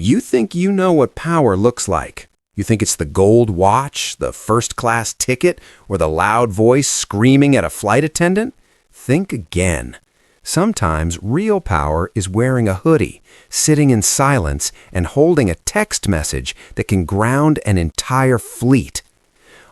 You think you know what power looks like. You think it's the gold watch, the first-class ticket, or the loud voice screaming at a flight attendant? Think again. Sometimes real power is wearing a hoodie, sitting in silence, and holding a text message that can ground an entire fleet.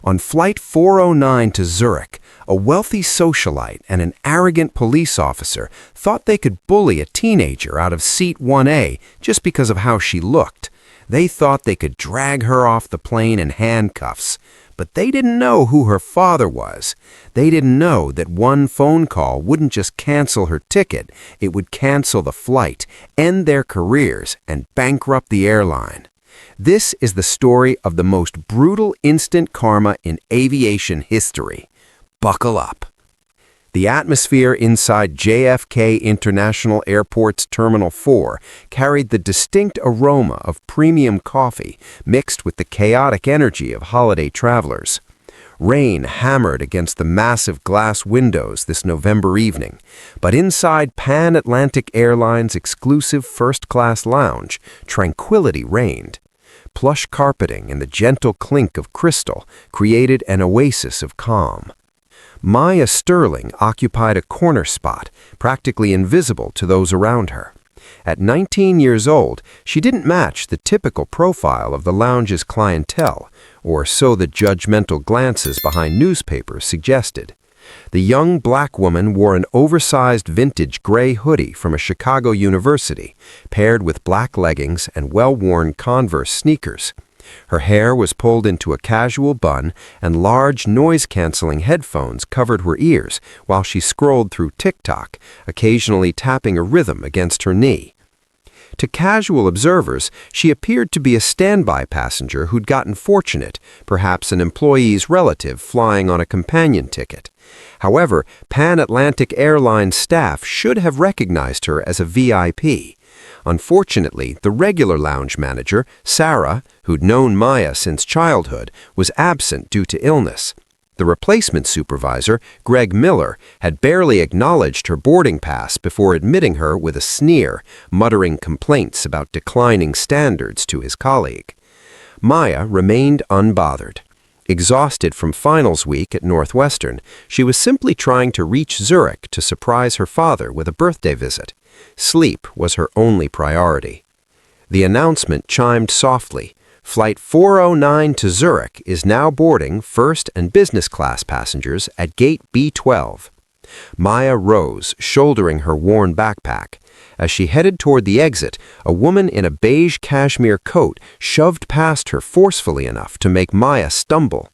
On Flight 409 to Zurich, a wealthy socialite and an arrogant police officer thought they could bully a teenager out of seat 1A just because of how she looked. They thought they could drag her off the plane in handcuffs. But they didn't know who her father was. They didn't know that one phone call wouldn't just cancel her ticket, it would cancel the flight, end their careers, and bankrupt the airline. This is the story of the most brutal instant karma in aviation history. Buckle up. The atmosphere inside JFK International Airport's Terminal 4 carried the distinct aroma of premium coffee mixed with the chaotic energy of holiday travelers. Rain hammered against the massive glass windows this November evening, but inside Pan Atlantic Airlines' exclusive first-class lounge, tranquility reigned. Plush carpeting and the gentle clink of crystal created an oasis of calm. Maya Sterling occupied a corner spot, practically invisible to those around her. At 19 years old, she didn't match the typical profile of the lounge's clientele, or so the judgmental glances behind newspapers suggested. The young black woman wore an oversized vintage gray hoodie from a Chicago university, paired with black leggings and well-worn Converse sneakers. Her hair was pulled into a casual bun, and large noise-canceling headphones covered her ears while she scrolled through TikTok, occasionally tapping a rhythm against her knee. To casual observers, she appeared to be a standby passenger who'd gotten fortunate, perhaps an employee's relative flying on a companion ticket. However, Pan Atlantic Airlines staff should have recognized her as a VIP. Unfortunately, the regular lounge manager, Sarah, who'd known Maya since childhood, was absent due to illness. The replacement supervisor, Greg Miller, had barely acknowledged her boarding pass before admitting her with a sneer, muttering complaints about declining standards to his colleague. Maya remained unbothered. Exhausted from finals week at Northwestern, she was simply trying to reach Zurich to surprise her father with a birthday visit. Sleep was her only priority. The announcement chimed softly. Flight 409 to Zurich is now boarding first and business class passengers at gate B12. Maya rose, shouldering her worn backpack. As she headed toward the exit, a woman in a beige cashmere coat shoved past her forcefully enough to make Maya stumble.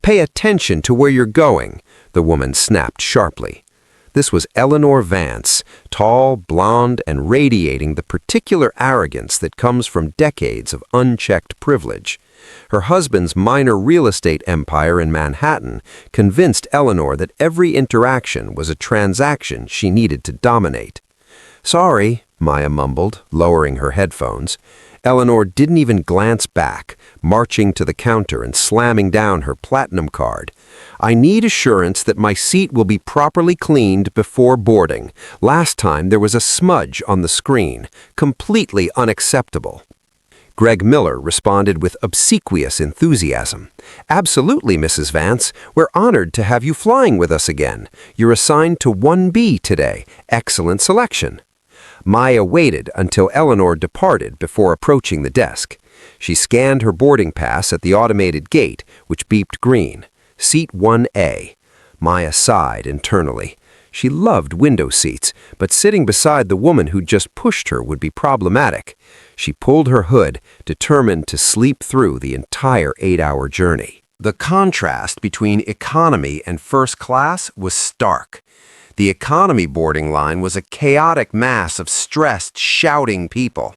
"Pay attention to where you're going," the woman snapped sharply. This was Eleanor Vance, tall, blonde, and radiating the particular arrogance that comes from decades of unchecked privilege. Her husband's minor real estate empire in Manhattan convinced Eleanor that every interaction was a transaction she needed to dominate. "Sorry," Maya mumbled, lowering her headphones. Eleanor didn't even glance back, marching to the counter and slamming down her platinum card. "I need assurance that my seat will be properly cleaned before boarding. Last time there was a smudge on the screen. Completely unacceptable." Greg Miller responded with obsequious enthusiasm. "Absolutely, Mrs. Vance. We're honored to have you flying with us again. You're assigned to 1B today. Excellent selection." Maya waited until Eleanor departed before approaching the desk. She scanned her boarding pass at the automated gate, which beeped green. Seat 1A. Maya sighed internally. She loved window seats, but sitting beside the woman who'd just pushed her would be problematic. She pulled her hood, determined to sleep through the entire 8-hour journey. The contrast between economy and first class was stark. The economy boarding line was a chaotic mass of stressed, shouting people.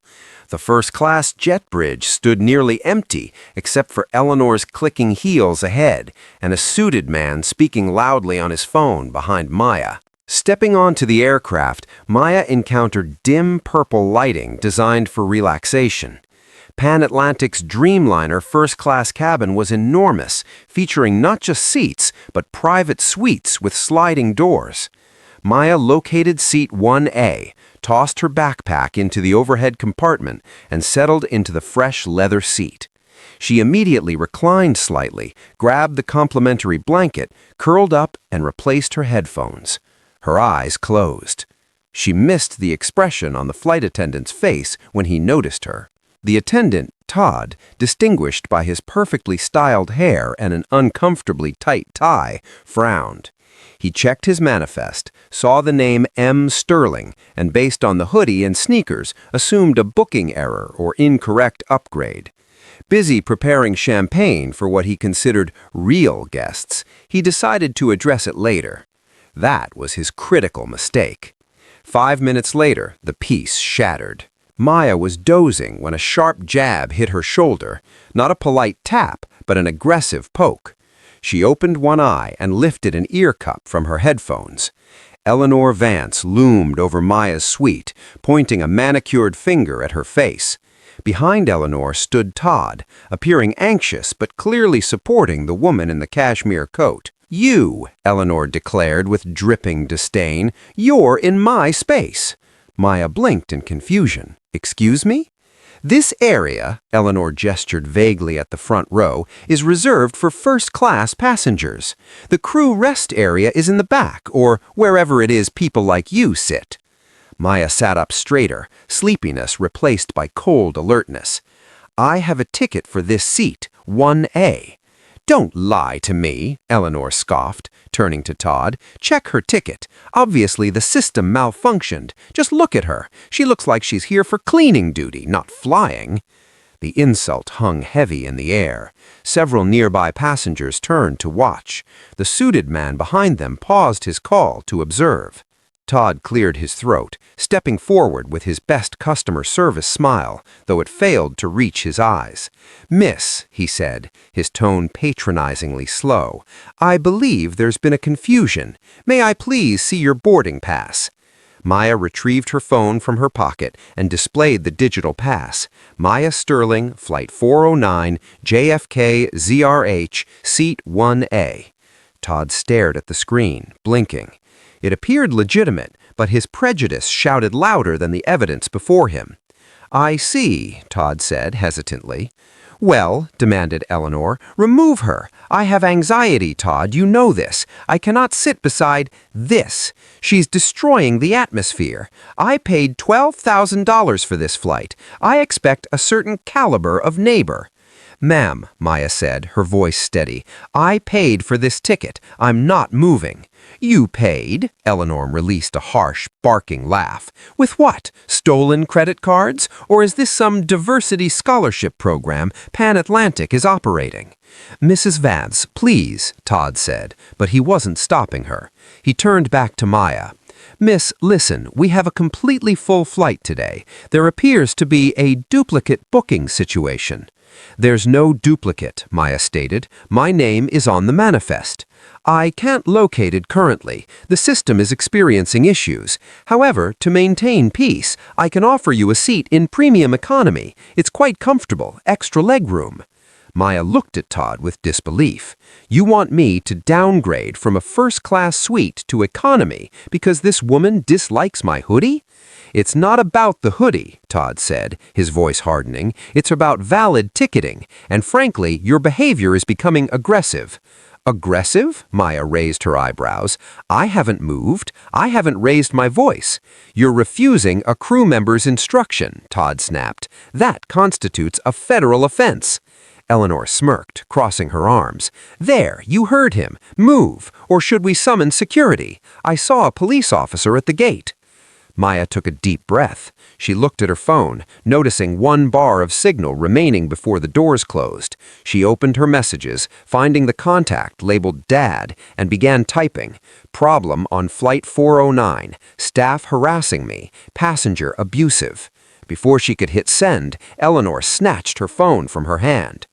The first-class jet bridge stood nearly empty except for Eleanor's clicking heels ahead and a suited man speaking loudly on his phone behind Maya. Stepping onto the aircraft, Maya encountered dim purple lighting designed for relaxation. Pan Atlantic's Dreamliner first-class cabin was enormous, featuring not just seats, but private suites with sliding doors. Maya located seat 1A, tossed her backpack into the overhead compartment, and settled into the fresh leather seat. She immediately reclined slightly, grabbed the complimentary blanket, curled up, and replaced her headphones. Her eyes closed. She missed the expression on the flight attendant's face when he noticed her. The attendant, Todd, distinguished by his perfectly styled hair and an uncomfortably tight tie, frowned. He checked his manifest, saw the name M. Sterling, and based on the hoodie and sneakers, assumed a booking error or incorrect upgrade. Busy preparing champagne for what he considered real guests, he decided to address it later. That was his critical mistake. 5 minutes later, the piece shattered. Maya was dozing when a sharp jab hit her shoulder, not a polite tap, but an aggressive poke. She opened one eye and lifted an ear cup from her headphones. Eleanor Vance loomed over Maya's suite, pointing a manicured finger at her face. Behind Eleanor stood Todd, appearing anxious but clearly supporting the woman in the cashmere coat. "You," Eleanor declared with dripping disdain, "you're in my space." Maya blinked in confusion. "Excuse me?" "This area," Eleanor gestured vaguely at the front row, "is reserved for first-class passengers. The crew rest area is in the back, or wherever it is people like you sit." Maya sat up straighter, sleepiness replaced by cold alertness. "I have a ticket for this seat, 1A. "Don't lie to me," Eleanor scoffed, turning to Todd. "Check her ticket. Obviously the system malfunctioned. Just look at her. She looks like she's here for cleaning duty, not flying." The insult hung heavy in the air. Several nearby passengers turned to watch. The suited man behind them paused his call to observe. Todd cleared his throat, stepping forward with his best customer service smile, though it failed to reach his eyes. "Miss," he said, his tone patronizingly slow, "I believe there's been a confusion. May I please see your boarding pass?" Maya retrieved her phone from her pocket and displayed the digital pass. Maya Sterling, Flight 409, JFK ZRH, Seat 1A. Todd stared at the screen, blinking. It appeared legitimate, but his prejudice shouted louder than the evidence before him. "I see," Todd said hesitantly. "Well," demanded Eleanor, "remove her. I have anxiety, Todd, you know this. I cannot sit beside this. She's destroying the atmosphere. I paid $12,000 for this flight. I expect a certain caliber of neighbor." "Ma'am," Maya said, her voice steady, "I paid for this ticket. I'm not moving." "You paid?" Eleanor released a harsh, barking laugh. "With what? Stolen credit cards? Or is this some diversity scholarship program Pan Atlantic is operating?" "Mrs. Vance, please," Todd said, but he wasn't stopping her. He turned back to Maya. "Miss, listen, we have a completely full flight today. There appears to be a duplicate booking situation." "There's no duplicate," Maya stated. "My name is on the manifest." "I can't locate it currently. The system is experiencing issues. However, to maintain peace, I can offer you a seat in premium economy. It's quite comfortable, extra legroom." Maya looked at Todd with disbelief. "You want me to downgrade from a first-class suite to economy because this woman dislikes my hoodie?" "It's not about the hoodie," Todd said, his voice hardening. "It's about valid ticketing, and frankly, your behavior is becoming aggressive." "Aggressive?" Maya raised her eyebrows. "I haven't moved. I haven't raised my voice." "You're refusing a crew member's instruction," Todd snapped. "That constitutes a federal offense." Eleanor smirked, crossing her arms. "There, you heard him. Move, or should we summon security? I saw a police officer at the gate." Maya took a deep breath. She looked at her phone, noticing one bar of signal remaining before the doors closed. She opened her messages, finding the contact labeled Dad, and began typing. "Problem on Flight 409. Staff harassing me. Passenger abusive." Before she could hit send, Eleanor snatched her phone from her hand.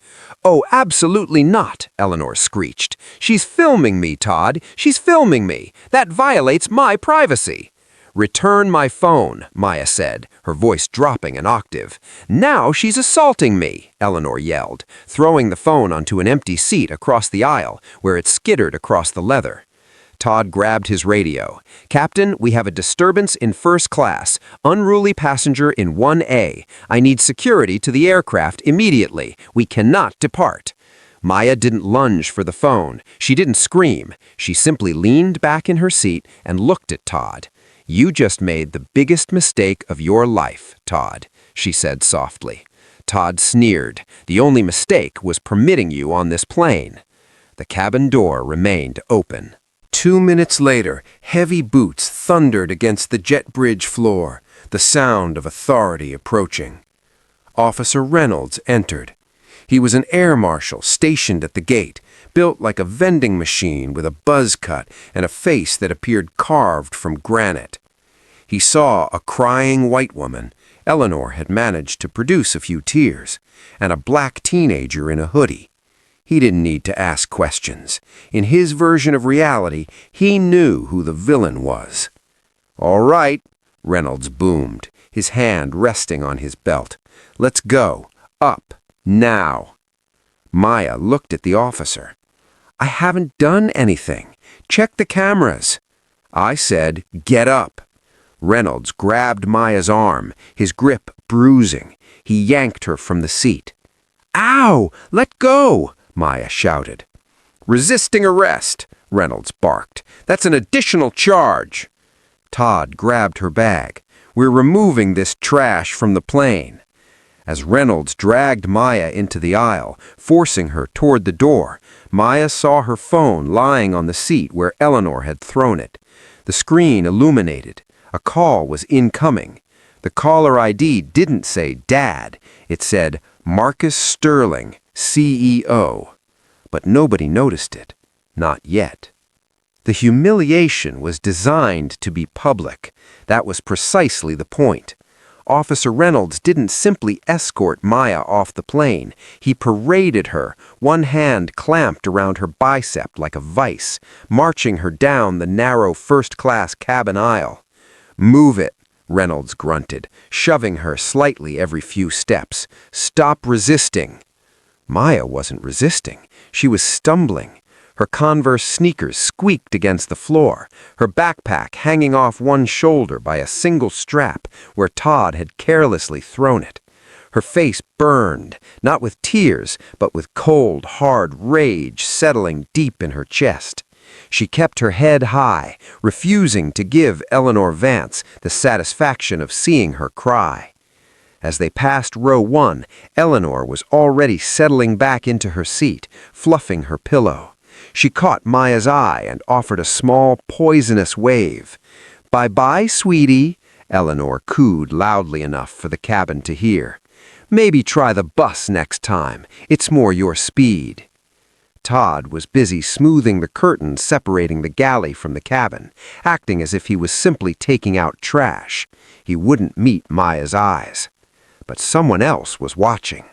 "Oh, absolutely not," Eleanor screeched. "She's filming me, Todd. She's filming me. That violates my privacy." "Return my phone," Maya said, her voice dropping an octave. "Now she's assaulting me," Eleanor yelled, throwing the phone onto an empty seat across the aisle, where it skittered across the leather. Todd grabbed his radio. "Captain, we have a disturbance in first class. Unruly passenger in 1A. I need security to the aircraft immediately. We cannot depart." Maya didn't lunge for the phone. She didn't scream. She simply leaned back in her seat and looked at Todd. "You just made the biggest mistake of your life, Todd," she said softly. Todd sneered. "The only mistake was permitting you on this plane." The cabin door remained open. 2 minutes later, heavy boots thundered against the jet bridge floor, the sound of authority approaching. Officer Reynolds entered. He was an air marshal stationed at the gate, built like a vending machine with a buzz cut and a face that appeared carved from granite. He saw a crying white woman. Eleanor had managed to produce a few tears, and a black teenager in a hoodie. He didn't need to ask questions. In his version of reality, he knew who the villain was. "All right," Reynolds boomed, his hand resting on his belt. "Let's go. Up. Now." Maya looked at the officer. "I haven't done anything. Check the cameras." "I said, get up." Reynolds grabbed Maya's arm, his grip bruising. He yanked her from the seat. "Ow! Let go!" Maya shouted. "Resisting arrest," Reynolds barked. "That's an additional charge." Todd grabbed her bag. "We're removing this trash from the plane." As Reynolds dragged Maya into the aisle, forcing her toward the door, Maya saw her phone lying on the seat where Eleanor had thrown it. The screen illuminated. A call was incoming. The caller ID didn't say Dad. It said Marcus Sterling, CEO. But nobody noticed it. Not yet. The humiliation was designed to be public. That was precisely the point. Officer Reynolds didn't simply escort Maya off the plane. He paraded her, one hand clamped around her bicep like a vice, marching her down the narrow first-class cabin aisle. "Move it," Reynolds grunted, shoving her slightly every few steps. "Stop resisting." Maya wasn't resisting. She was stumbling. Her Converse sneakers squeaked against the floor, her backpack hanging off one shoulder by a single strap where Todd had carelessly thrown it. Her face burned, not with tears, but with cold, hard rage settling deep in her chest. She kept her head high, refusing to give Eleanor Vance the satisfaction of seeing her cry. As they passed row 1, Eleanor was already settling back into her seat, fluffing her pillow. She caught Maya's eye and offered a small, poisonous wave. "Bye-bye, sweetie," Eleanor cooed loudly enough for the cabin to hear. "Maybe try the bus next time. It's more your speed." Todd was busy smoothing the curtains separating the galley from the cabin, acting as if he was simply taking out trash. He wouldn't meet Maya's eyes. But someone else was watching.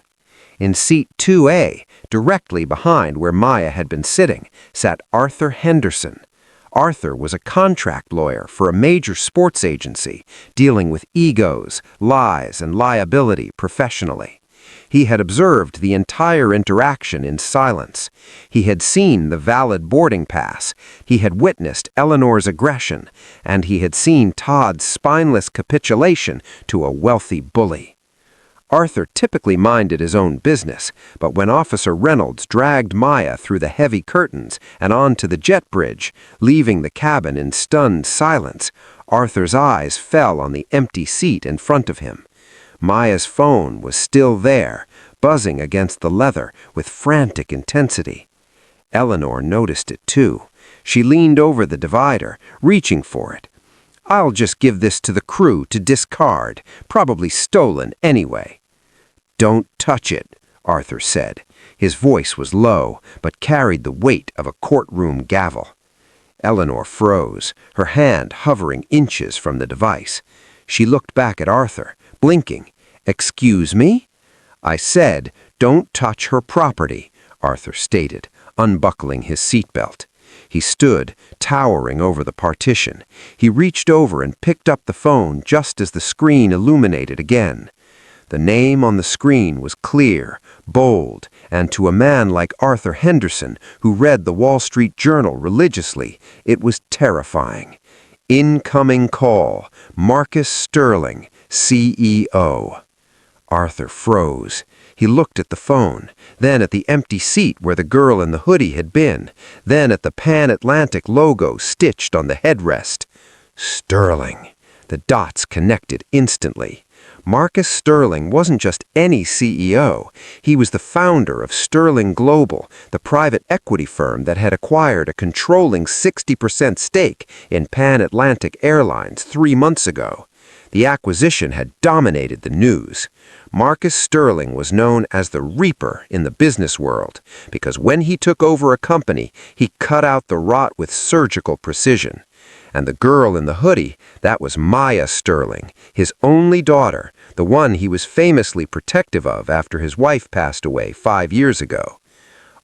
In seat 2A, directly behind where Maya had been sitting, sat Arthur Henderson. Arthur was a contract lawyer for a major sports agency, dealing with egos, lies, and liability professionally. He had observed the entire interaction in silence. He had seen the valid boarding pass. He had witnessed Eleanor's aggression, and he had seen Todd's spineless capitulation to a wealthy bully. Arthur typically minded his own business, but when Officer Reynolds dragged Maya through the heavy curtains and onto the jet bridge, leaving the cabin in stunned silence, Arthur's eyes fell on the empty seat in front of him. Maya's phone was still there, buzzing against the leather with frantic intensity. Eleanor noticed it too. She leaned over the divider, reaching for it. "I'll just give this to the crew to discard, probably stolen anyway." "Don't touch it," Arthur said. His voice was low, but carried the weight of a courtroom gavel. Eleanor froze, her hand hovering inches from the device. She looked back at Arthur, blinking. "Excuse me?" "I said, don't touch her property," Arthur stated, unbuckling his seatbelt. He stood, towering over the partition. He reached over and picked up the phone just as the screen illuminated again. The name on the screen was clear, bold, and to a man like Arthur Henderson, who read the Wall Street Journal religiously, it was terrifying. Incoming call, Marcus Sterling, CEO. Arthur froze. He looked at the phone, then at the empty seat where the girl in the hoodie had been, then at the Pan Atlantic logo stitched on the headrest. Sterling. The dots connected instantly. Marcus Sterling wasn't just any CEO. He was the founder of Sterling Global, the private equity firm that had acquired a controlling 60% stake in Pan Atlantic Airlines 3 months ago. The acquisition had dominated the news. Marcus Sterling was known as the Reaper in the business world because when he took over a company, he cut out the rot with surgical precision. And the girl in the hoodie, that was Maya Sterling, his only daughter, the one he was famously protective of after his wife passed away 5 years ago.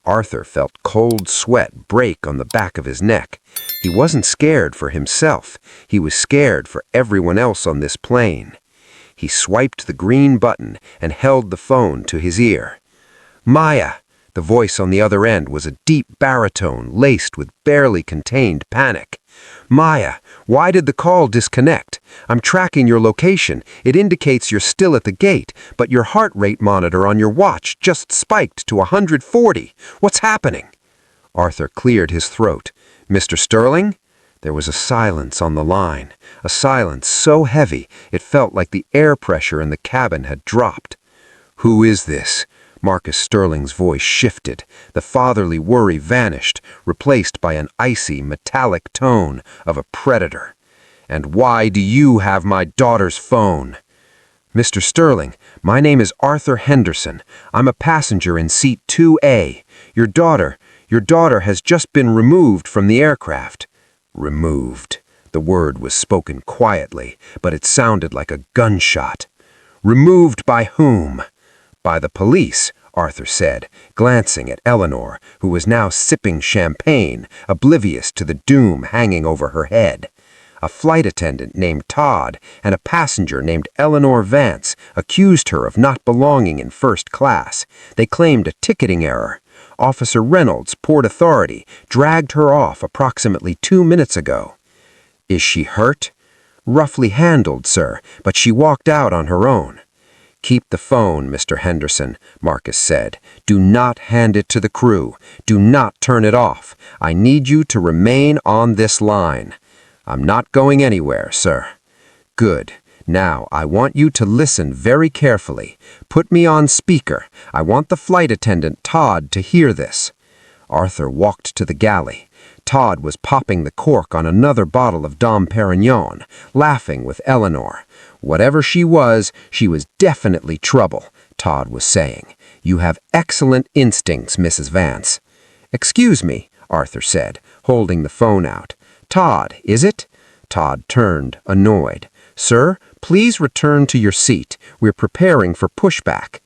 Arthur felt cold sweat break on the back of his neck. He wasn't scared for himself. He was scared for everyone else on this plane. He swiped the green button and held the phone to his ear. Maya! The voice on the other end was a deep baritone laced with barely contained panic. Maya, why did the call disconnect? I'm tracking your location. It indicates you're still at the gate, but your heart rate monitor on your watch just spiked to 140. What's happening? Arthur cleared his throat. Mr. Sterling? There was a silence on the line, a silence so heavy it felt like the air pressure in the cabin had dropped. Who is this? Marcus Sterling's voice shifted. The fatherly worry vanished, replaced by an icy, metallic tone of a predator. And why do you have my daughter's phone? Mr. Sterling, my name is Arthur Henderson. I'm a passenger in seat 2A. Your daughter has just been removed from the aircraft. Removed. The word was spoken quietly, but it sounded like a gunshot. Removed by whom? By the police, Arthur said, glancing at Eleanor, who was now sipping champagne, oblivious to the doom hanging over her head. A flight attendant named Todd and a passenger named Eleanor Vance accused her of not belonging in first class. They claimed a ticketing error. Officer Reynolds, Port Authority, dragged her off approximately 2 minutes ago. Is she hurt? Roughly handled, sir, but she walked out on her own. Keep the phone, Mr. Henderson, Marcus said. Do not hand it to the crew. Do not turn it off. I need you to remain on this line. I'm not going anywhere, sir. Good. Now, I want you to listen very carefully. Put me on speaker. I want the flight attendant, Todd, to hear this. Arthur walked to the galley. Todd was popping the cork on another bottle of Dom Perignon, laughing with Eleanor. Whatever she was definitely trouble, Todd was saying. You have excellent instincts, Mrs. Vance. Excuse me, Arthur said, holding the phone out. Todd, is it? Todd turned, annoyed. Sir, please return to your seat. We're preparing for pushback.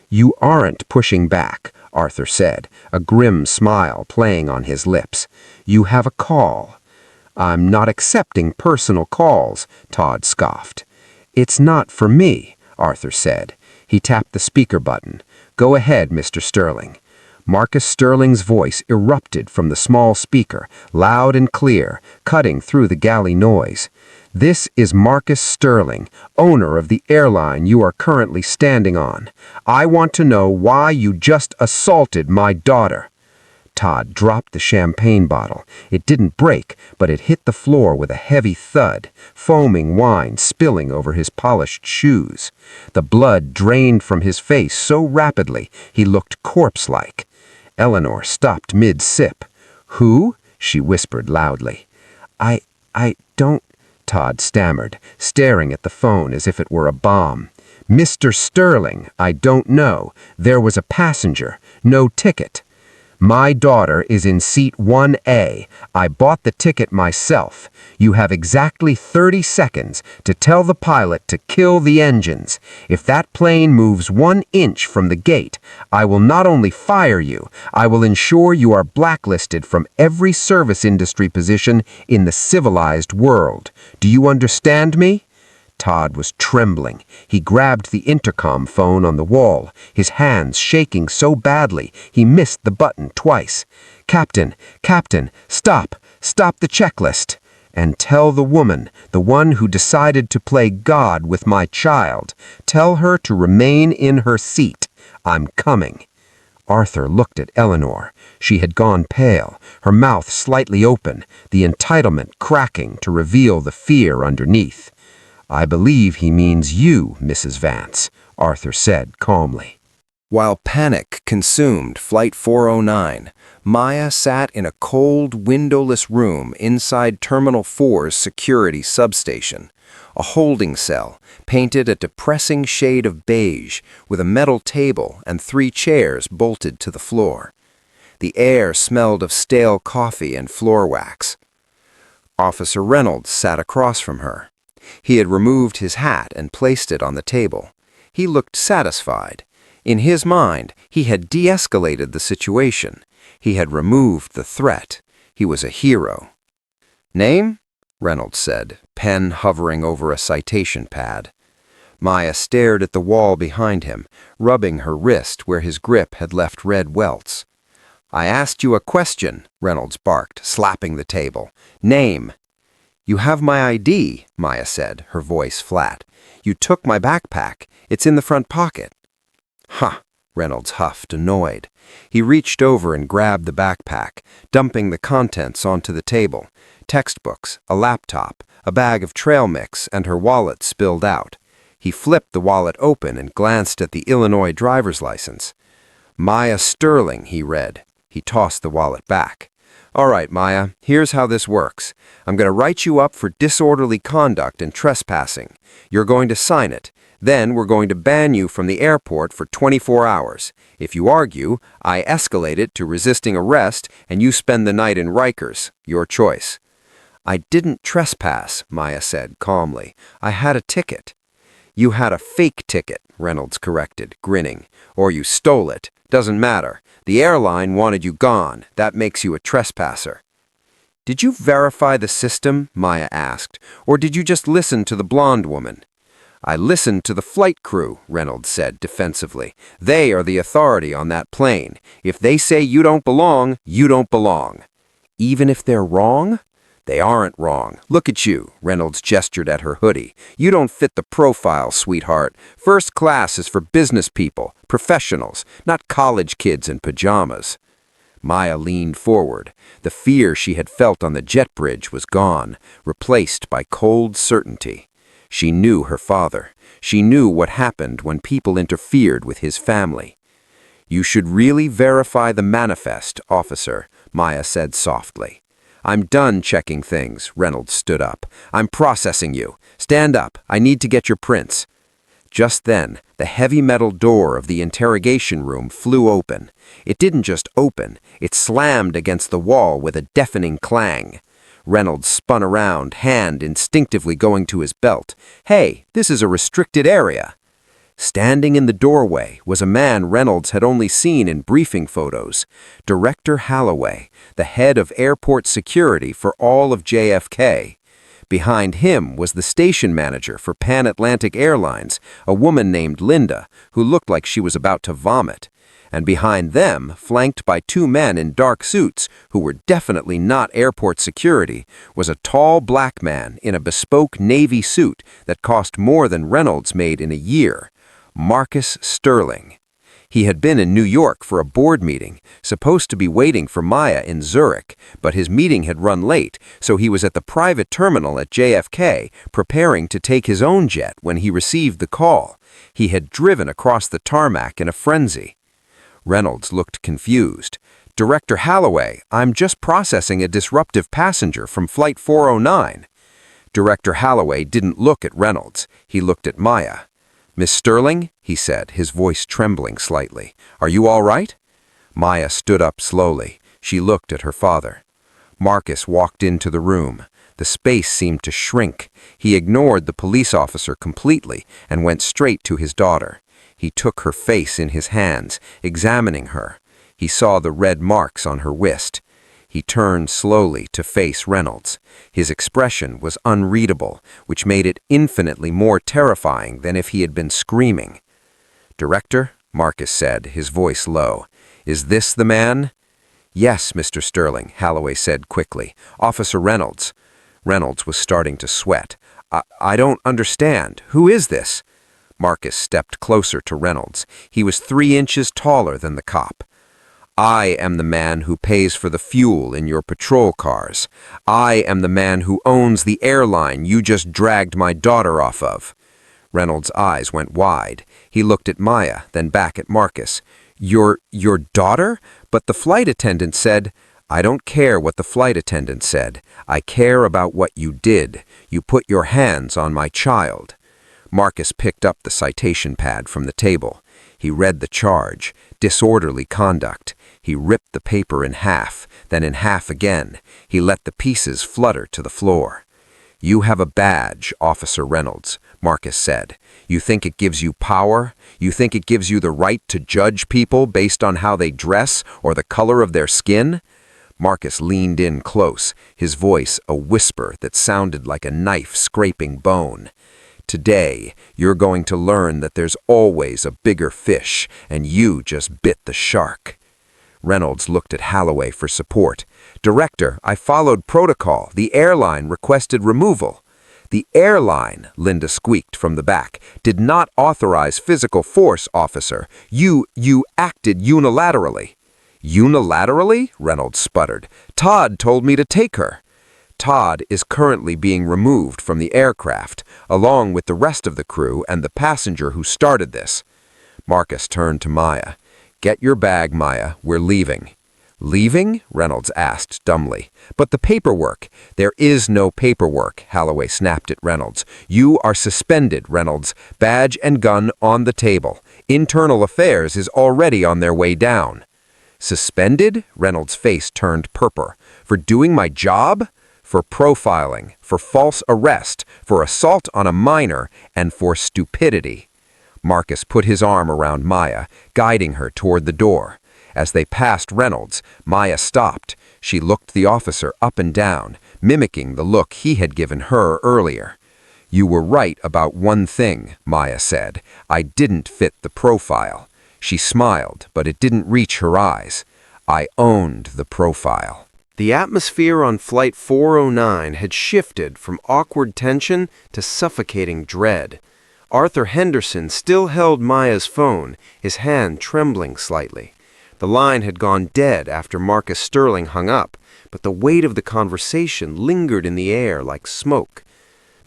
You aren't pushing back, Arthur said, a grim smile playing on his lips. You have a call. I'm not accepting personal calls, Todd scoffed. It's not for me, Arthur said. He tapped the speaker button. Go ahead, Mr. Sterling. Marcus Sterling's voice erupted from the small speaker, loud and clear, cutting through the galley noise. This is Marcus Sterling, owner of the airline you are currently standing on. I want to know why you just assaulted my daughter. Todd dropped the champagne bottle. It didn't break, but it hit the floor with a heavy thud, foaming wine spilling over his polished shoes. The blood drained from his face so rapidly he looked corpse-like. Eleanor stopped mid-sip. Who? She whispered loudly. I don't... Todd stammered, staring at the phone as if it were a bomb. Mr. Sterling, I don't know. There was a passenger. No ticket. My daughter is in seat 1A. I bought the ticket myself. You have exactly 30 seconds to tell the pilot to kill the engines. If that plane moves 1 inch from the gate, I will not only fire you, I will ensure you are blacklisted from every service industry position in the civilized world. Do you understand me? Todd was trembling. He grabbed the intercom phone on the wall, his hands shaking so badly he missed the button twice. "Captain, Captain, stop! Stop the checklist! And tell the woman, the one who decided to play God with my child, tell her to remain in her seat. I'm coming." Arthur looked at Eleanor. She had gone pale, her mouth slightly open, the entitlement cracking to reveal the fear underneath. "I believe he means you, Mrs. Vance," Arthur said calmly. While panic consumed Flight 409, Maya sat in a cold, windowless room inside Terminal 4's security substation, a holding cell painted a depressing shade of beige with a metal table and 3 chairs bolted to the floor. The air smelled of stale coffee and floor wax. Officer Reynolds sat across from her. He had removed his hat and placed it on the table. He looked satisfied. In his mind, he had de-escalated the situation. He had removed the threat. He was a hero. "Name?" Reynolds said, pen hovering over a citation pad. Maya stared at the wall behind him, rubbing her wrist where his grip had left red welts. "I asked you a question," Reynolds barked, slapping the table. "Name." "You have my ID," Maya said, her voice flat. "You took my backpack. It's in the front pocket." "Huh," Reynolds huffed, annoyed. He reached over and grabbed the backpack, dumping the contents onto the table. Textbooks, a laptop, a bag of trail mix, and her wallet spilled out. He flipped the wallet open and glanced at the Illinois driver's license. "Maya Sterling," he read. He tossed the wallet back. "All right, Maya, here's how this works. I'm going to write you up for disorderly conduct and trespassing. You're going to sign it. Then we're going to ban you from the airport for 24 hours. If you argue, I escalate it to resisting arrest and you spend the night in Rikers. Your choice." "I didn't trespass," Maya said calmly. "I had a ticket." "You had a fake ticket," Reynolds corrected, grinning. "Or you stole it. Doesn't matter. The airline wanted you gone. That makes you a trespasser." "Did you verify the system?" Maya asked. "Or did you just listen to the blonde woman?" "I listened to the flight crew," Reynolds said defensively. "They are the authority on that plane. If they say you don't belong, you don't belong." "Even if they're wrong?" "They aren't wrong. Look at you," Reynolds gestured at her hoodie. "You don't fit the profile, sweetheart. First class is for business people, professionals, not college kids in pajamas." Maya leaned forward. The fear she had felt on the jet bridge was gone, replaced by cold certainty. She knew her father. She knew what happened when people interfered with his family. "You should really verify the manifest, officer," Maya said softly. "I'm done checking things," Reynolds stood up. "I'm processing you. Stand up. I need to get your prints." Just then, the heavy metal door of the interrogation room flew open. It didn't just open, it slammed against the wall with a deafening clang. Reynolds spun around, hand instinctively going to his belt. "Hey, this is a restricted area." Standing in the doorway was a man Reynolds had only seen in briefing photos, Director Holloway, the head of airport security for all of JFK. Behind him was the station manager for Pan Atlantic Airlines, a woman named Linda, who looked like she was about to vomit. And behind them, flanked by 2 men in dark suits who were definitely not airport security, was a tall black man in a bespoke Navy suit that cost more than Reynolds made in a year. Marcus Sterling. He had been in New York for a board meeting, supposed to be waiting for Maya in Zurich, but his meeting had run late, so he was at the private terminal at JFK preparing to take his own jet when he received the call. He had driven across the tarmac in a frenzy. Reynolds looked confused. "Director Holloway, I'm just processing a disruptive passenger from Flight 409. Director Holloway didn't look at Reynolds. He looked at Maya. "Miss Sterling," he said, his voice trembling slightly. "Are you all right?" Maya stood up slowly. She looked at her father. Marcus walked into the room. The space seemed to shrink. He ignored the police officer completely and went straight to his daughter. He took her face in his hands, examining her. He saw the red marks on her wrist. He turned slowly to face Reynolds. His expression was unreadable, which made it infinitely more terrifying than if he had been screaming. "Director," Marcus said, his voice low, "is this the man?" "Yes, Mr. Sterling," Holloway said quickly. "Officer Reynolds." Reynolds was starting to sweat. I don't understand. Who is this?" Marcus stepped closer to Reynolds. He was 3 inches taller than the cop. "I am the man who pays for the fuel in your patrol cars. I am the man who owns the airline you just dragged my daughter off of." Reynolds' eyes went wide. He looked at Maya, then back at Marcus. Your daughter? But the flight attendant said..." "I don't care what the flight attendant said. I care about what you did. You put your hands on my child." Marcus picked up the citation pad from the table. He read the charge, disorderly conduct. He ripped the paper in half, then in half again. He let the pieces flutter to the floor. "You have a badge, Officer Reynolds," Marcus said. "You think it gives you power? You think it gives you the right to judge people based on how they dress or the color of their skin?" Marcus leaned in close, his voice a whisper that sounded like a knife scraping bone. "Today, you're going to learn that there's always a bigger fish, and you just bit the shark." Reynolds looked at Holloway for support. "Director, I followed protocol. The airline requested removal." "The airline," Linda squeaked from the back, "did not authorize physical force, officer. You acted unilaterally." "Unilaterally?" Reynolds sputtered. "Todd told me to take her." "Todd is currently being removed from the aircraft, along with the rest of the crew and the passenger who started this." Marcus turned to Maya. "Get your bag, Maya. We're leaving." "Leaving?" Reynolds asked dumbly. "But the paperwork." "There is no paperwork," Holloway snapped at Reynolds. "You are suspended, Reynolds. Badge and gun on the table. Internal Affairs is already on their way down." "Suspended?" Reynolds' face turned purple. "For doing my job?" "For profiling, for false arrest, for assault on a minor, and for stupidity." Marcus put his arm around Maya, guiding her toward the door. As they passed Reynolds, Maya stopped. She looked the officer up and down, mimicking the look he had given her earlier. "You were right about one thing," Maya said. "I didn't fit the profile." She smiled, but it didn't reach her eyes. "I owned the profile." The atmosphere on Flight 409 had shifted from awkward tension to suffocating dread. Arthur Henderson still held Maya's phone, his hand trembling slightly. The line had gone dead after Marcus Sterling hung up, but the weight of the conversation lingered in the air like smoke.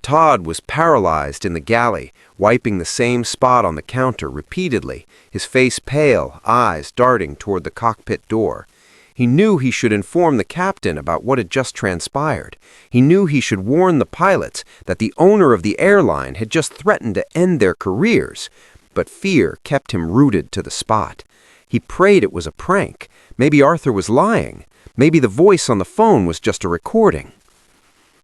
Todd was paralyzed in the galley, wiping the same spot on the counter repeatedly, his face pale, eyes darting toward the cockpit door. He knew he should inform the captain about what had just transpired. He knew he should warn the pilots that the owner of the airline had just threatened to end their careers. But fear kept him rooted to the spot. He prayed it was a prank. Maybe Arthur was lying. Maybe the voice on the phone was just a recording.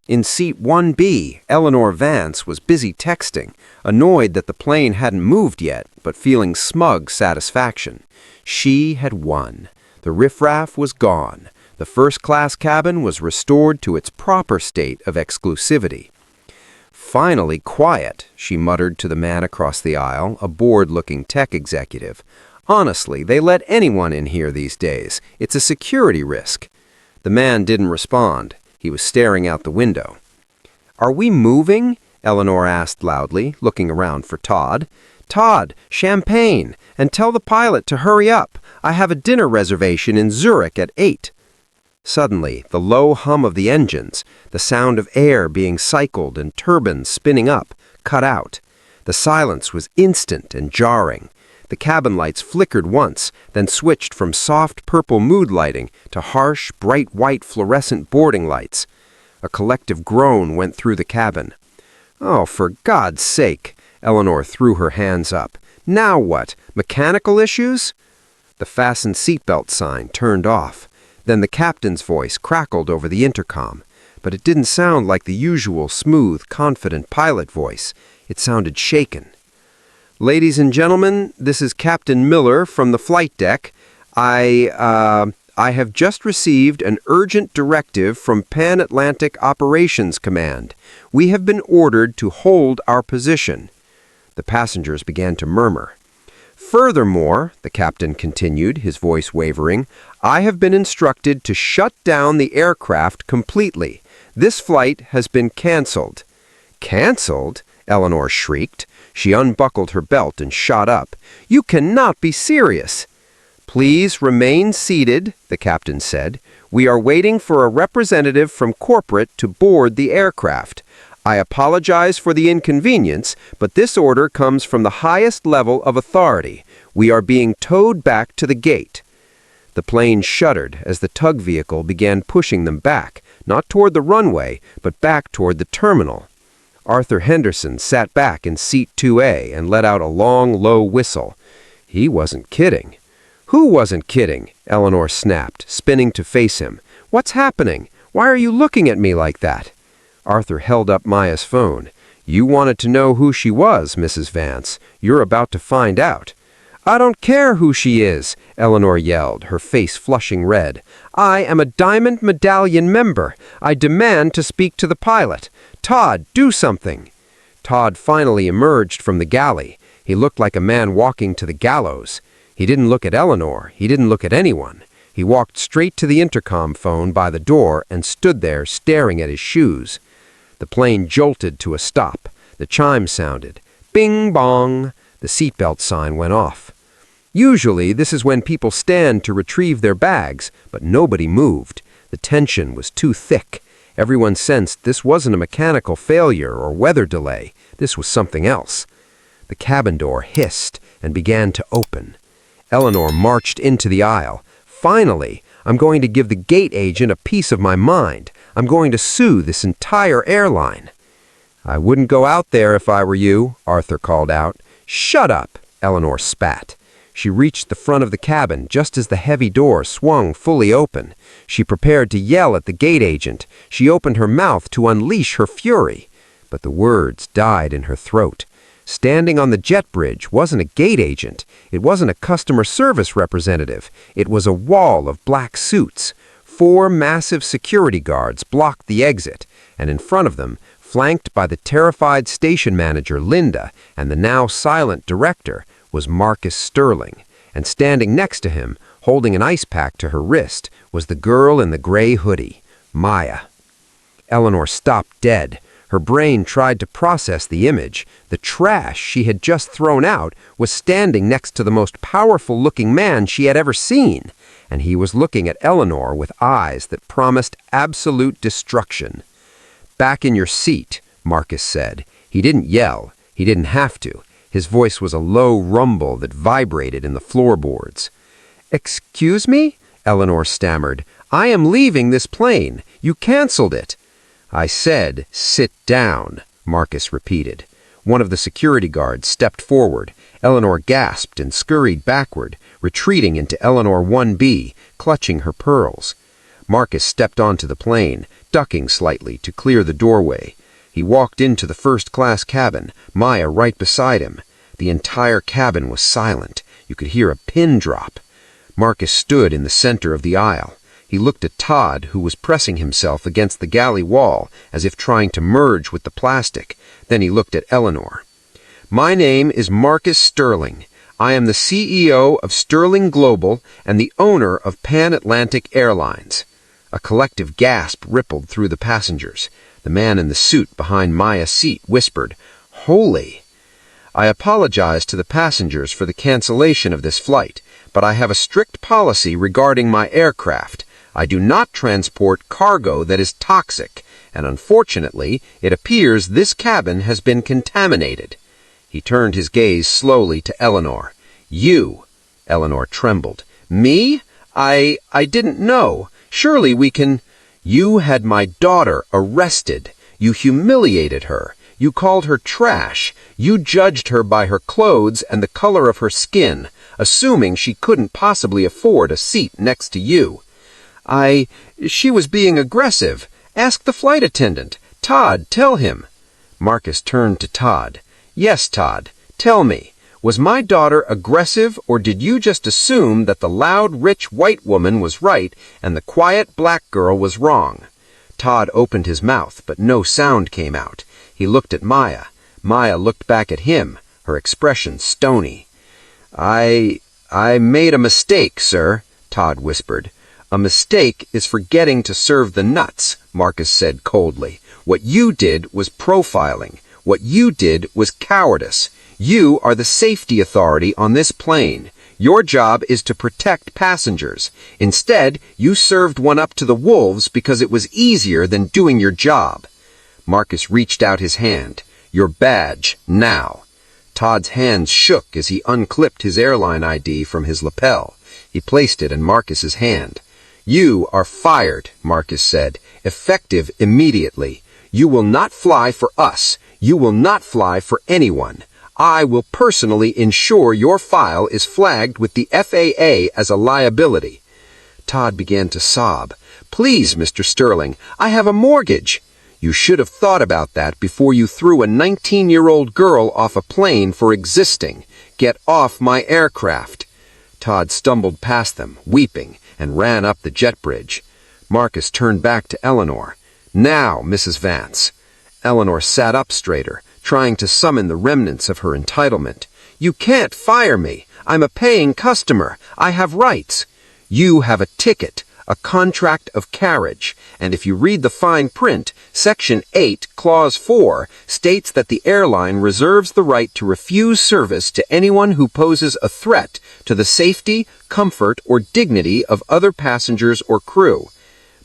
In seat 1B, Eleanor Vance was busy texting, annoyed that the plane hadn't moved yet, but feeling smug satisfaction. She had won. The riffraff was gone. The first-class cabin was restored to its proper state of exclusivity. "Finally quiet," she muttered to the man across the aisle, a bored-looking tech executive. "Honestly, they let anyone in here these days. It's a security risk." The man didn't respond. He was staring out the window. "Are we moving?" Eleanor asked loudly, looking around for Todd. "Todd, champagne, and tell the pilot to hurry up. I have a dinner reservation in Zurich at 8. Suddenly, the low hum of the engines, the sound of air being cycled and turbines spinning up, cut out. The silence was instant and jarring. The cabin lights flickered once, then switched from soft purple mood lighting to harsh, bright white fluorescent boarding lights. A collective groan went through the cabin. "Oh, for God's sake!" Eleanor threw her hands up. "Now what? Mechanical issues?" The fasten seatbelt sign turned off. Then the captain's voice crackled over the intercom. But it didn't sound like the usual smooth, confident pilot voice. It sounded shaken. "Ladies and gentlemen, this is Captain Miller from the flight deck. I have just received an urgent directive from Pan Atlantic Operations Command. We have been ordered to hold our position." The passengers began to murmur. "Furthermore," the captain continued, his voice wavering, "I have been instructed to shut down the aircraft completely. This flight has been canceled." "Canceled?" Eleanor shrieked. She unbuckled her belt and shot up. "You cannot be serious." "Please remain seated," the captain said. "We are waiting for a representative from corporate to board the aircraft. I apologize for the inconvenience, but this order comes from the highest level of authority. We are being towed back to the gate." The plane shuddered as the tug vehicle began pushing them back, not toward the runway, but back toward the terminal. Arthur Henderson sat back in seat 2A and let out a long, low whistle. He wasn't kidding. "Who wasn't kidding?" Eleanor snapped, spinning to face him. "What's happening? Why are you looking at me like that?" Arthur held up Maya's phone. "You wanted to know who she was, Mrs. Vance. You're about to find out." "I don't care who she is," Eleanor yelled, her face flushing red. "I am a Diamond Medallion member. I demand to speak to the pilot. Todd, do something." Todd finally emerged from the galley. He looked like a man walking to the gallows. He didn't look at Eleanor. He didn't look at anyone. He walked straight to the intercom phone by the door and stood there staring at his shoes. The plane jolted to a stop. The chime sounded. Bing bong. The seatbelt sign went off. Usually, this is when people stand to retrieve their bags, but nobody moved. The tension was too thick. Everyone sensed this wasn't a mechanical failure or weather delay. This was something else. The cabin door hissed and began to open. Eleanor marched into the aisle. "Finally, I'm going to give the gate agent a piece of my mind. I'm going to sue this entire airline." "I wouldn't go out there if I were you," Arthur called out. "Shut up," Eleanor spat. She reached the front of the cabin just as the heavy door swung fully open. She prepared to yell at the gate agent. She opened her mouth to unleash her fury. But the words died in her throat. Standing on the jet bridge wasn't a gate agent. It wasn't a customer service representative. It was a wall of black suits. 4 massive security guards blocked the exit, and in front of them, flanked by the terrified station manager Linda and the now silent director, was Marcus Sterling, and standing next to him, holding an ice pack to her wrist, was the girl in the gray hoodie, Maya. Eleanor stopped dead. Her brain tried to process the image. The trash she had just thrown out was standing next to the most powerful-looking man she had ever seen, and he was looking at Eleanor with eyes that promised absolute destruction. "Back in your seat," Marcus said. He didn't yell. He didn't have to. His voice was a low rumble that vibrated in the floorboards. "Excuse me?" Eleanor stammered. "I am leaving this plane. You canceled it." "I said, sit down," Marcus repeated. One of the security guards stepped forward. Eleanor gasped and scurried backward, retreating into Eleanor 1B, clutching her pearls. Marcus stepped onto the plane, ducking slightly to clear the doorway. He walked into the first-class cabin, Maya right beside him. The entire cabin was silent. You could hear a pin drop. Marcus stood in the center of the aisle. He looked at Todd, who was pressing himself against the galley wall as if trying to merge with the plastic. Then he looked at Eleanor. "My name is Marcus Sterling. I am the CEO of Sterling Global and the owner of Pan Atlantic Airlines." A collective gasp rippled through the passengers. The man in the suit behind Maya's seat whispered, "Holy!" "I apologize to the passengers for the cancellation of this flight, but I have a strict policy regarding my aircraft. I do not transport cargo that is toxic, and unfortunately, it appears this cabin has been contaminated." He turned his gaze slowly to Eleanor. "You!" Eleanor trembled. "Me? I didn't know. Surely we can—" "You had my daughter arrested. You humiliated her. You called her trash. You judged her by her clothes and the color of her skin, assuming she couldn't possibly afford a seat next to you." She was being aggressive. Ask the flight attendant. Todd, tell him." Marcus turned to Todd. "Yes, Todd, tell me. Was my daughter aggressive, or did you just assume that the loud, rich white woman was right and the quiet black girl was wrong? Todd opened his mouth, but no sound came out. He looked at Maya. Maya looked back at him, her expression stony. I made a mistake, sir, Todd whispered. A mistake is forgetting to serve the nuts, Marcus said coldly. What you did was profiling. What you did was cowardice. You are the safety authority on this plane. Your job is to protect passengers. Instead, you served one up to the wolves because it was easier than doing your job. Marcus reached out his hand. Your badge, now. Todd's hands shook as he unclipped his airline ID from his lapel. He placed it in Marcus's hand. You are fired, Marcus said, effective immediately. You will not fly for us. You will not fly for anyone. I will personally ensure your file is flagged with the FAA as a liability. Todd began to sob. Please, Mr. Sterling, I have a mortgage. You should have thought about that before you threw a 19-year-old girl off a plane for existing. Get off my aircraft. Todd stumbled past them, weeping, and ran up the jet bridge. Marcus turned back to Eleanor. Now, Mrs. Vance. Eleanor sat up straighter, trying to summon the remnants of her entitlement. You can't fire me. I'm a paying customer. I have rights. You have a ticket, a contract of carriage, and if you read the fine print, Section 8, Clause 4 states that the airline reserves the right to refuse service to anyone who poses a threat to the safety, comfort, or dignity of other passengers or crew.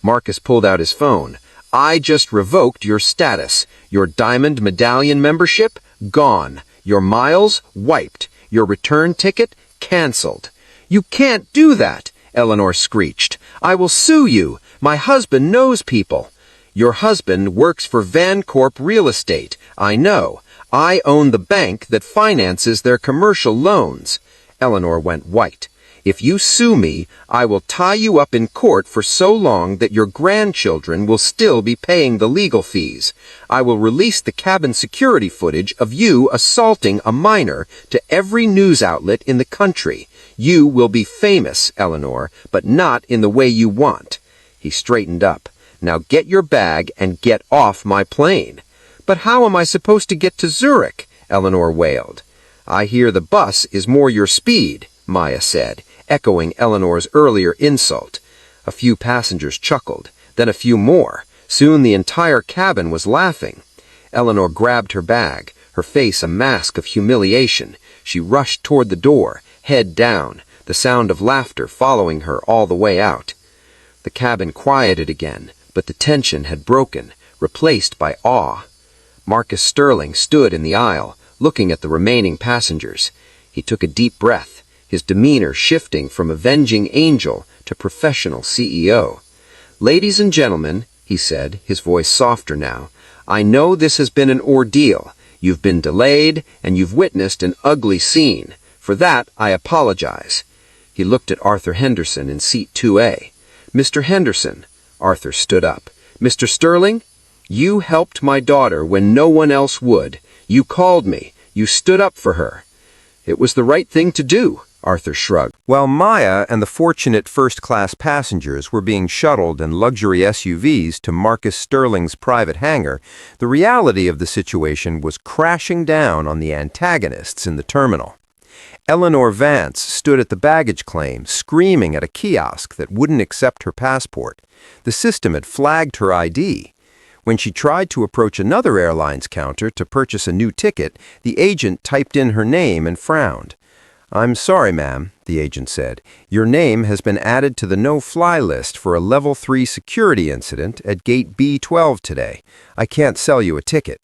Marcus pulled out his phone. I just revoked your status. Your diamond medallion membership, gone. Your miles, wiped. Your return ticket, canceled. You can't do that, Eleanor screeched. I will sue you. My husband knows people. Your husband works for Vancorp Real Estate. I know. I own the bank that finances their commercial loans. Eleanor went white. If you sue me, I will tie you up in court for so long that your grandchildren will still be paying the legal fees. I will release the cabin security footage of you assaulting a minor to every news outlet in the country. You will be famous, Eleanor, but not in the way you want. He straightened up. Now get your bag and get off my plane. But how am I supposed to get to Zurich? Eleanor wailed. I hear the bus is more your speed, Maya said, echoing Eleanor's earlier insult. A few passengers chuckled, then a few more. Soon the entire cabin was laughing. Eleanor grabbed her bag, her face a mask of humiliation. She rushed toward the door, head down, the sound of laughter following her all the way out. The cabin quieted again, but the tension had broken, replaced by awe. Marcus Sterling stood in the aisle, looking at the remaining passengers. He took a deep breath, his demeanor shifting from avenging angel to professional CEO. Ladies and gentlemen, he said, his voice softer now, I know this has been an ordeal. You've been delayed, and you've witnessed an ugly scene. For that, I apologize. He looked at Arthur Henderson in seat 2A. Mr. Henderson, Arthur stood up. Mr. Sterling, you helped my daughter when no one else would. You called me. You stood up for her. It was the right thing to do, Arthur shrugged. While Maya and the fortunate first-class passengers were being shuttled in luxury SUVs to Marcus Sterling's private hangar, the reality of the situation was crashing down on the antagonists in the terminal. Eleanor Vance stood at the baggage claim, screaming at a kiosk that wouldn't accept her passport. The system had flagged her ID. When she tried to approach another airline's counter to purchase a new ticket, the agent typed in her name and frowned. I'm sorry, ma'am, the agent said. Your name has been added to the no-fly list for a Level 3 security incident at Gate B12 today. I can't sell you a ticket.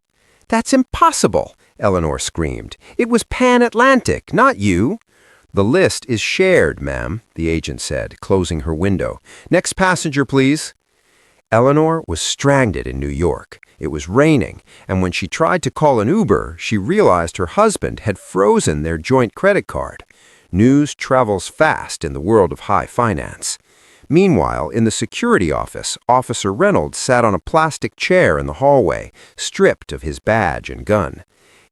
That's impossible, Eleanor screamed. It was Pan-Atlantic, not you. The list is shared, ma'am, the agent said, closing her window. Next passenger, please. Eleanor was stranded in New York. It was raining, and when she tried to call an Uber, she realized her husband had frozen their joint credit card. News travels fast in the world of high finance. Meanwhile, in the security office, Officer Reynolds sat on a plastic chair in the hallway, stripped of his badge and gun.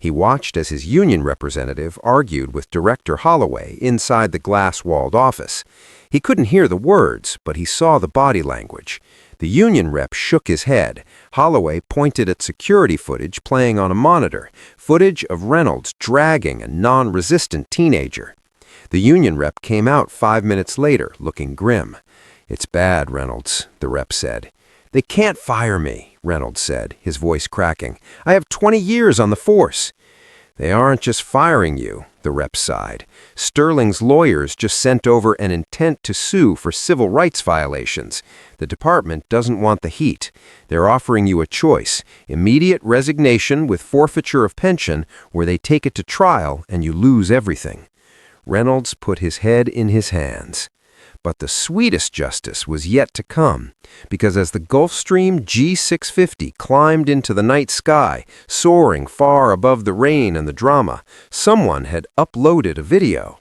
He watched as his union representative argued with Director Holloway inside the glass-walled office. He couldn't hear the words, but he saw the body language. The union rep shook his head. Holloway pointed at security footage playing on a monitor, footage of Reynolds dragging a non-resistant teenager. The union rep came out 5 minutes later, looking grim. "It's bad, Reynolds," the rep said. "They can't fire me," Reynolds said, his voice cracking. "I have 20 years on the force." "They aren't just firing you," the rep sighed. "Sterling's lawyers just sent over an intent to sue for civil rights violations. The department doesn't want the heat. They're offering you a choice: immediate resignation with forfeiture of pension, or they take it to trial and you lose everything." Reynolds put his head in his hands. But the sweetest justice was yet to come, because as the Gulfstream G650 climbed into the night sky, soaring far above the rain and the drama, someone had uploaded a video.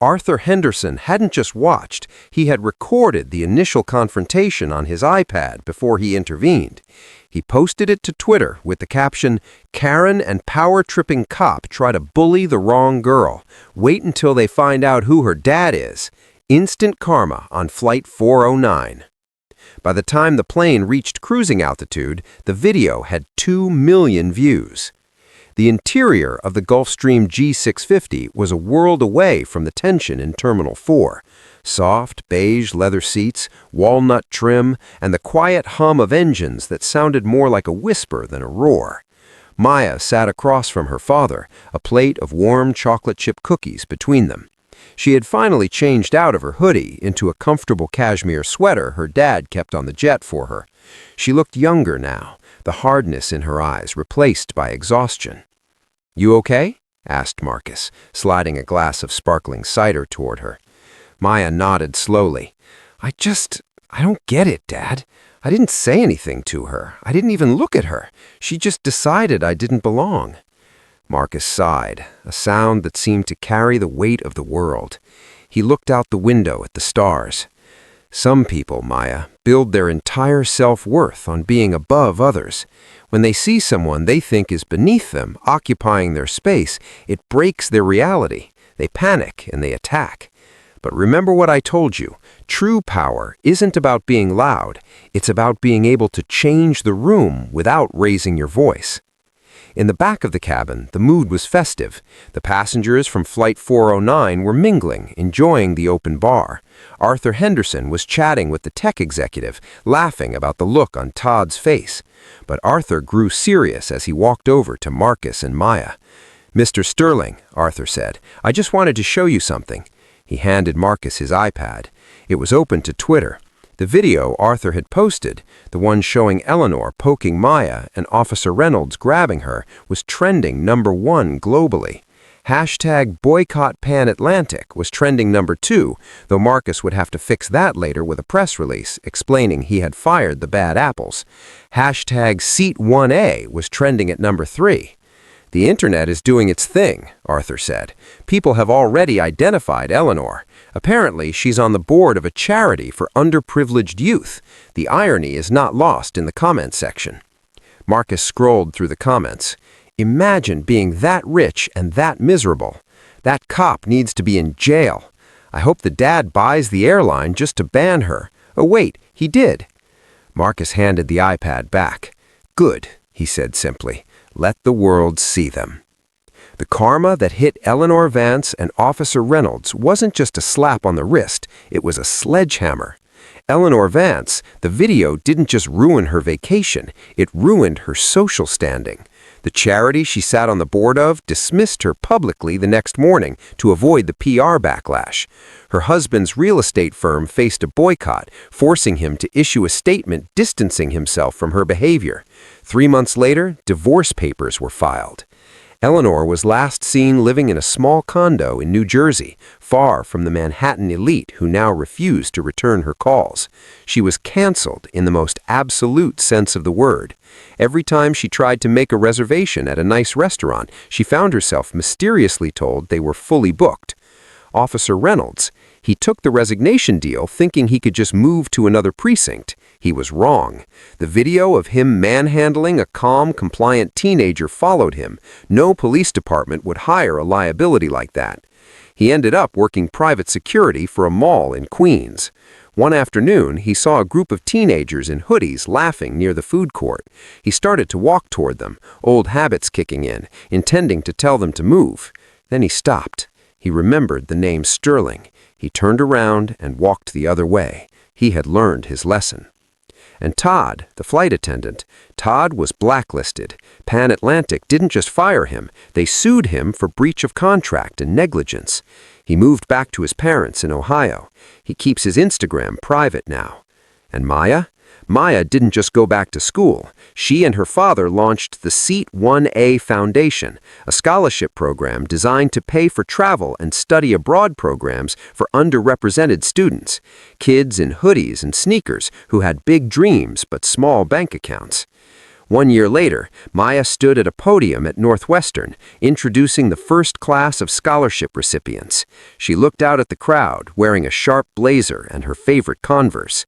Arthur Henderson hadn't just watched, he had recorded the initial confrontation on his iPad before he intervened. He posted it to Twitter with the caption, "Karen and power-tripping cop try to bully the wrong girl. Wait until they find out who her dad is. Instant karma on Flight 409. By the time the plane reached cruising altitude, the video had 2 million views. The interior of the Gulfstream G650 was a world away from the tension in Terminal 4. Soft, beige leather seats, walnut trim, and the quiet hum of engines that sounded more like a whisper than a roar. Maya sat across from her father, a plate of warm chocolate chip cookies between them. She had finally changed out of her hoodie into a comfortable cashmere sweater her dad kept on the jet for her. She looked younger now, the hardness in her eyes replaced by exhaustion. "You okay?" asked Marcus, sliding a glass of sparkling cider toward her. Maya nodded slowly. I don't get it, Dad. I didn't say anything to her. I didn't even look at her. She just decided I didn't belong." Marcus sighed, a sound that seemed to carry the weight of the world. He looked out the window at the stars. "Some people, Maya, build their entire self-worth on being above others. When they see someone they think is beneath them, occupying their space, it breaks their reality. They panic and they attack. But remember what I told you. True power isn't about being loud. It's about being able to change the room without raising your voice." In the back of the cabin, the mood was festive. The passengers from Flight 409 were mingling, enjoying the open bar. Arthur Henderson was chatting with the tech executive, laughing about the look on Todd's face. But Arthur grew serious as he walked over to Marcus and Maya. "Mr. Sterling," Arthur said, "I just wanted to show you something." He handed Marcus his iPad. It was open to Twitter. The video Arthur had posted, the one showing Eleanor poking Maya and Officer Reynolds grabbing her, was trending #1 globally. Hashtag Boycott Pan Atlantic was trending #2, though Marcus would have to fix that later with a press release explaining he had fired the bad apples. Hashtag Seat 1A was trending at #3. "The internet is doing its thing," Arthur said. "People have already identified Eleanor. Apparently, she's on the board of a charity for underprivileged youth. The irony is not lost in the comment section." Marcus scrolled through the comments. "Imagine being that rich and that miserable. That cop needs to be in jail. I hope the dad buys the airline just to ban her. Oh wait, he did." Marcus handed the iPad back. "Good," he said simply. "Let the world see them." The karma that hit Eleanor Vance and Officer Reynolds wasn't just a slap on the wrist, it was a sledgehammer. Eleanor Vance, the video didn't just ruin her vacation, it ruined her social standing. The charity she sat on the board of dismissed her publicly the next morning to avoid the PR backlash. Her husband's real estate firm faced a boycott, forcing him to issue a statement distancing himself from her behavior. 3 months later, divorce papers were filed. Eleanor was last seen living in a small condo in New Jersey, far from the Manhattan elite who now refused to return her calls. She was canceled in the most absolute sense of the word. Every time she tried to make a reservation at a nice restaurant, she found herself mysteriously told they were fully booked. Officer Reynolds, He took the resignation deal thinking he could just move to another precinct. He was wrong. The video of him manhandling a calm, compliant teenager followed him. No police department would hire a liability like that. He ended up working private security for a mall in Queens. One afternoon, he saw a group of teenagers in hoodies laughing near the food court. He started to walk toward them, old habits kicking in, intending to tell them to move. Then he stopped. He remembered the name Sterling. He turned around and walked the other way. He had learned his lesson. And Todd, the flight attendant, Todd was blacklisted. Pan Atlantic didn't just fire him, they sued him for breach of contract and negligence. He moved back to his parents in Ohio. He keeps his Instagram private now. And Maya? Maya didn't just go back to school. She and her father launched the Seat 1A Foundation, a scholarship program designed to pay for travel and study abroad programs for underrepresented students, kids in hoodies and sneakers who had big dreams but small bank accounts. 1 year later, Maya stood at a podium at Northwestern, introducing the first class of scholarship recipients. She looked out at the crowd, wearing a sharp blazer and her favorite Converse.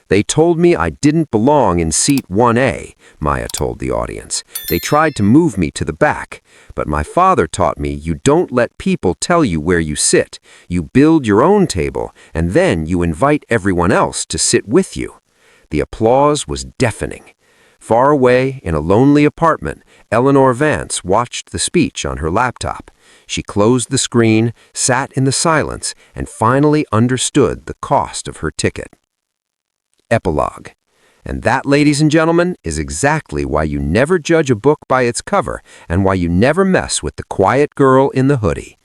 "They told me I didn't belong in Seat 1A, Maya told the audience. They tried to move me to the back. But my father taught me you don't let people tell you where you sit. You build your own table, and then you invite everyone else to sit with you." The applause was deafening. Far away, in a lonely apartment, Eleanor Vance watched the speech on her laptop. She closed the screen, sat in the silence, and finally understood the cost of her ticket. Epilogue. And that, ladies and gentlemen, is exactly why you never judge a book by its cover and why you never mess with the quiet girl in the hoodie.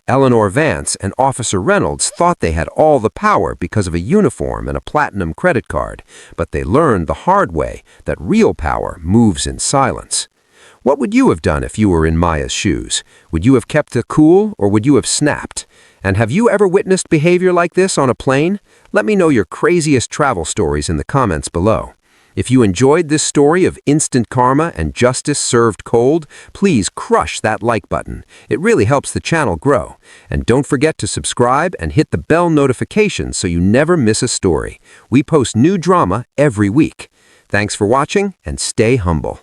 Eleanor Vance and Officer Reynolds thought they had all the power because of a uniform and a platinum credit card, but they learned the hard way that real power moves in silence. What would you have done if you were in Maya's shoes? Would you have kept the cool or would you have snapped? And have you ever witnessed behavior like this on a plane? Let me know your craziest travel stories in the comments below. If you enjoyed this story of instant karma and justice served cold, please crush that like button. It really helps the channel grow. And don't forget to subscribe and hit the bell notification so you never miss a story. We post new drama every week. Thanks for watching and stay humble.